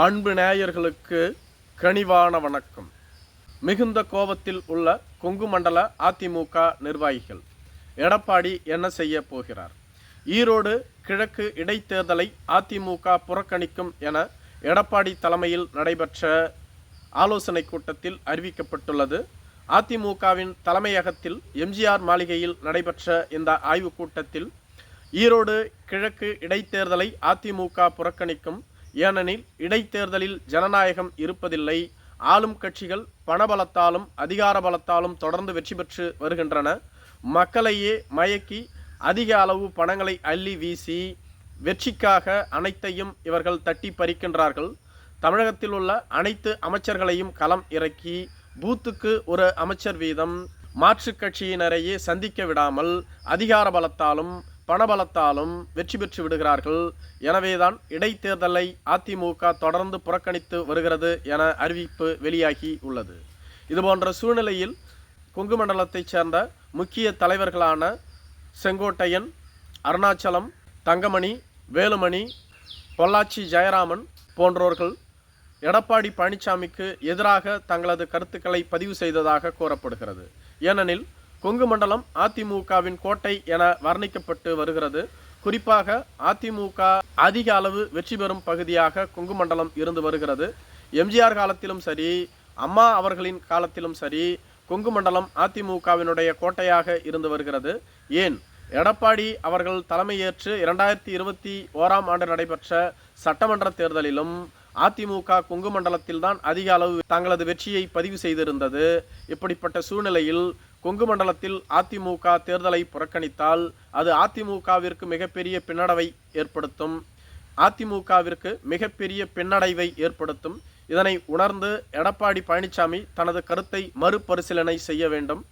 அன்பு நேயர்களுக்கு கனிவான வணக்கம். மிகுந்த கோபத்தில் உள்ள கொங்கு மண்டல அதிமுக நிர்வாகிகள். எடப்பாடி என்ன செய்ய போகிறார்? ஈரோடு கிழக்கு இடைத்தேர்தலை அதிமுக புறக்கணிக்கும் என எடப்பாடி தலைமையில் நடைபெற்ற ஆலோசனை கூட்டத்தில் அறிவிக்கப்பட்டுள்ளது. அதிமுகவின் தலைமையகத்தில் எம்ஜிஆர் மாளிகையில் நடைபெற்ற இந்த ஆய்வுக் கூட்டத்தில் ஈரோடு கிழக்கு இடைத்தேர்தலை அதிமுக புறக்கணிக்கும். ஏனெனில் இடைத்தேர்தலில் ஜனநாயகம் இருப்பதில்லை. ஆளும் கட்சிகள் பணபலத்தாலும் அதிகார பலத்தாலும் தொடர்ந்து வெற்றி பெற்று வருகின்றன. மக்களையே மயக்கி அதிக அளவு பணங்களை அள்ளி வீசி வெற்றிக்காக அனைத்தையும் இவர்கள் தட்டி பறிக்கின்றார்கள். தமிழகத்தில் உள்ள அனைத்து அமைச்சர்களையும் களம் இறக்கி பூத்துக்கு ஒரு அமைச்சர் வீதம் மாற்று கட்சியினரையே சந்திக்க விடாமல் அதிகார பலத்தாலும் பணபலத்தாலும் வெற்றி பெற்று விடுகிறார்கள். எனவேதான் இடைத்தேர்தலை அதிமுக தொடர்ந்து புறக்கணித்து வருகிறது என அறிவிப்பு வெளியாகி உள்ளது. இதுபோன்ற சூழ்நிலையில் கொங்கு மண்டலத்தைச் சேர்ந்த முக்கிய தலைவர்களான செங்கோட்டையன், அருணாச்சலம், தங்கமணி, வேலுமணி, பொள்ளாச்சி ஜெயராமன் போன்றோர்கள் எடப்பாடி பழனிசாமிக்கு எதிராக தங்களது கருத்துக்களை பதிவு செய்ததாக கூறப்படுகிறது. ஏனெனில் கொங்கு மண்டலம் அதிமுகவின் கோட்டை என வர்ணிக்கப்பட்டு வருகிறது. குறிப்பாக அதிமுக அதிக அளவு வெற்றி பெறும் பகுதியாக கொங்கு மண்டலம் இருந்து வருகிறது. எம்ஜிஆர் காலத்திலும் சரி, அம்மா அவர்களின் காலத்திலும் சரி, கொங்கு மண்டலம் அதிமுகவினுடைய கோட்டையாக இருந்து வருகிறது. ஏன் எடப்பாடி அவர்கள் தலைமையேற்று 2021 நடைபெற்ற சட்டமன்ற தேர்தலிலும் அதிமுக கொங்கு மண்டலத்தில் தான் அதிக அளவு தங்களது வெற்றியை பதிவு செய்திருந்தது. இப்படிப்பட்ட சூழ்நிலையில் கொங்கு மண்டலத்தில் அதிமுக தேர்தலை புறக்கணித்தால் அது அதிமுகவிற்கு மிகப்பெரிய பின்னடைவை ஏற்படுத்தும். இதனை உணர்ந்து எடப்பாடி பழனிசாமி தனது கருத்தை மறுபரிசீலனை செய்ய வேண்டும்.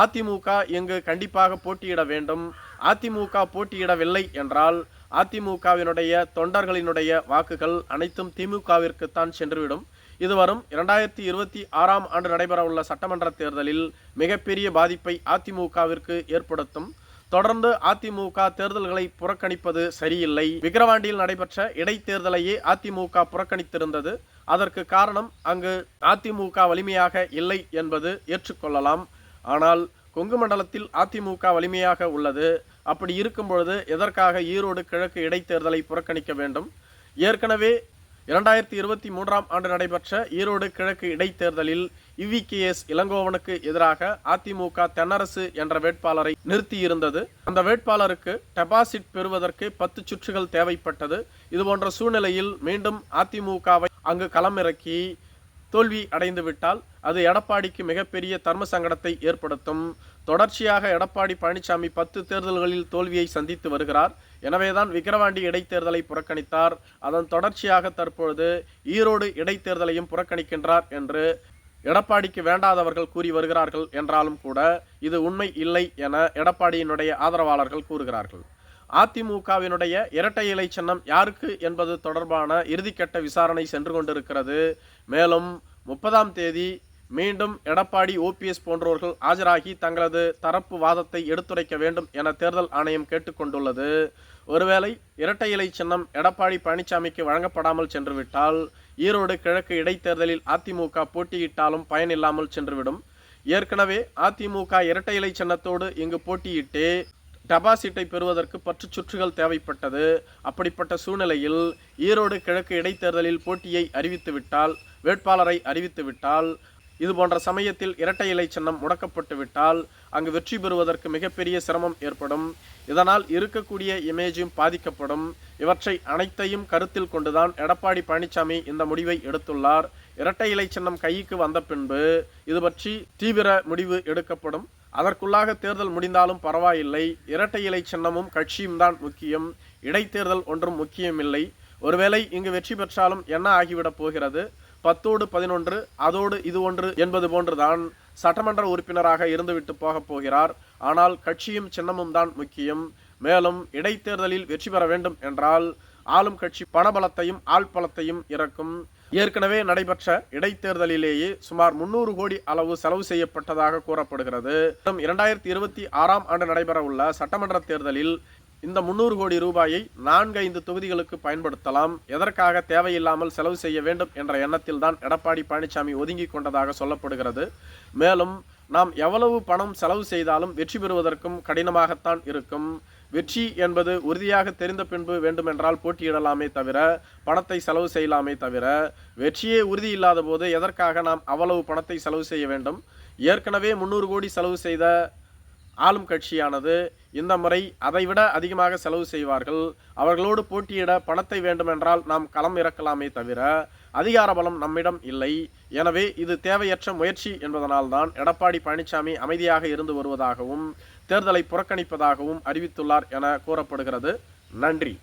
அதிமுக இங்கு கண்டிப்பாக போட்டியிட வேண்டும். அதிமுக போட்டியிடவில்லை என்றால் அதிமுகவினுடைய தொண்டர்களினுடைய வாக்குகள் அனைத்தும் திமுகவிற்குத்தான் சென்றுவிடும். இது வரும் 2026 நடைபெறவுள்ள சட்டமன்ற தேர்தலில் மிகப்பெரிய பாதிப்பை அதிமுகவிற்கு ஏற்படுத்தும். தொடர்ந்து அதிமுக தேர்தல்களை புறக்கணிப்பது சரியில்லை. விக்கிரவாண்டியில் நடைபெற்ற இடைத்தேர்தலையே அதிமுக புறக்கணித்திருந்தது. அதற்கு காரணம் அங்கு அதிமுக வலிமையாக இல்லை என்பது ஏற்றுக்கொள்ளலாம். ஆனால் கொங்கு மண்டலத்தில் அதிமுக வலிமையாக உள்ளது. அப்படி இருக்கும் பொழுது எதற்காக ஈரோடு கிழக்கு இடைத்தேர்தலை புறக்கணிக்க வேண்டும்? ஏற்கனவே 2023 நடைபெற்ற ஈரோடு கிழக்கு இடைத்தேர்தலில் இவிகேஎஸ் இளங்கோவனுக்கு எதிராக அதிமுக தென்னரசு என்ற வேட்பாளரை நிறுத்தியிருந்தது. அந்த வேட்பாளருக்கு டெபாசிட் பெறுவதற்கு 10 சுற்றுகள் தேவைப்பட்டது. இதுபோன்ற சூழ்நிலையில் மீண்டும் அதிமுகவை அங்கு களமிறக்கி தோல்வி அடைந்து விட்டால் அது எடப்பாடிக்கு மிகப்பெரிய தர்ம சங்கடத்தை ஏற்படுத்தும். தொடர்ச்சியாக எடப்பாடி பழனிசாமி 10 தேர்தல்களில் தோல்வியை சந்தித்து வருகிறார். எனவேதான் விக்கிரவாண்டி இடைத்தேர்தலை புறக்கணித்தார். அதன் தொடர்ச்சியாக தற்பொழுது ஈரோடு இடைத்தேர்தலையும் புறக்கணிக்கின்றார் என்று எடப்பாடிக்கு வேண்டாதவர்கள் கூறி வருகிறார்கள். என்றாலும் கூட இது உண்மை இல்லை என எடப்பாடியினுடைய ஆதரவாளர்கள் கூறுகிறார்கள். அதிமுகவினுடைய இரட்டை இலை சின்னம் யாருக்கு என்பது தொடர்பான இறுதிக்கட்ட விசாரணை சென்று கொண்டிருக்கிறது. மேலும் 30ஆம் தேதி மீண்டும் எடப்பாடி, OPS போன்றவர்கள் ஆஜராகி தங்களது தரப்பு வாதத்தை எடுத்துரைக்க வேண்டும் என தேர்தல் ஆணையம் கேட்டுக்கொண்டுள்ளது. ஒருவேளை இரட்டை இலை சின்னம் எடப்பாடி பழனிசாமிக்கு வழங்கப்படாமல் சென்றுவிட்டால் ஈரோடு கிழக்கு இடைத்தேர்தலில் அதிமுக போட்டியிட்டாலும் பயனில்லாமல் சென்றுவிடும். ஏற்கனவே அதிமுக இரட்டை இலை சின்னத்தோடு இங்கு போட்டியிட்டே டெபாசிட்டை பெறுவதற்கு 10 சுற்றுகள் தேவைப்பட்டது. அப்படிப்பட்ட சூழ்நிலையில் ஈரோடு கிழக்கு இடைத்தேர்தலில் போட்டியை அறிவித்துவிட்டால், வேட்பாளரை அறிவித்துவிட்டால், இது போன்ற சமயத்தில் இரட்டை இலை சின்னம் முடக்கப்பட்டு விட்டால் அங்கு வெற்றி பெறுவதற்கு மிகப்பெரிய சிரமம் ஏற்படும். இதனால் இருக்கக்கூடிய இமேஜும் பாதிக்கப்படும். இவற்றை அனைத்தையும் கருத்தில் கொண்டுதான் எடப்பாடி பழனிசாமி இந்த முடிவை எடுத்துள்ளார். இரட்டை இலை சின்னம் கைக்கு வந்த பின்பு இது பற்றி தீவிர முடிவு எடுக்கப்படும். அதற்குள்ளாக தேர்தல் முடிந்தாலும் பரவாயில்லை. இரட்டை இலை சின்னமும் கட்சியும் தான் முக்கியம். இடைத்தேர்தல் ஒன்றும் முக்கியமில்லை. ஒருவேளை இங்கு வெற்றி பெற்றாலும் என்ன ஆகிவிடப் போகிறது? 10ஓடு 11 அதோடு இது ஒன்று என்பது போன்றுதான் சட்டமன்ற உறுப்பினராக இருந்துவிட்டு போகப் போகிறார். ஆனால் கட்சியும் சின்னமும் தான் முக்கியம். மேலும் இடைத்தேர்தலில் வெற்றி பெற வேண்டும் என்றால் ஆளும் கட்சி பணபலத்தையும் ஆள்பலத்தையும் இறக்கும். ஏற்கனவே நடைபெற்ற இடைத்தேர்தலிலேயே சுமார் 300 கோடி அளவு செலவு செய்யப்பட்டதாக கூறப்படுகிறது. 2026 நடைபெற உள்ள சட்டமன்ற தேர்தலில் இந்த 300 கோடி ரூபாயை 4-5 தொகுதிகளுக்கு பயன்படுத்தலாம். எதற்காக தேவையில்லாமல் செலவு செய்ய வேண்டும் என்ற எண்ணத்தில் தான் எடப்பாடி பழனிசாமி ஒதுங்கி கொண்டதாக சொல்லப்படுகிறது. மேலும் நாம் எவ்வளவு பணம் செலவு செய்தாலும் வெற்றி பெறுவதற்கும் கடினமாகத்தான் இருக்கும். வெற்றி என்பது உறுதியாக தெரிந்த பின்பு வேண்டுமென்றால் போட்டியிடலாமே தவிர பணத்தை செலவு செய்யலாமே தவிர வெற்றியே உறுதி இல்லாத போது எதற்காக நாம் அவ்வளவு பணத்தை செலவு செய்ய வேண்டும்? ஏற்கனவே 300 கோடி செலவு செய்த ஆளும் கட்சியானது இந்த முறை அதைவிட அதிகமாக செலவு செய்வார்கள். அவர்களோடு போட்டியிட பணத்தை வேண்டுமென்றால் நாம் களம் இறக்கலாமே தவிர அதிகார பலம் நம்மிடம் இல்லை. எனவே இது தேவையற்ற முயற்சி என்பதனால்தான் எடப்பாடி பழனிசாமி அமைதியாக இருந்து வருவதாகவும் தேர்தலை புறக்கணிப்பதாகவும் அறிவித்துள்ளார் என கூறப்படுகிறது. நன்றி.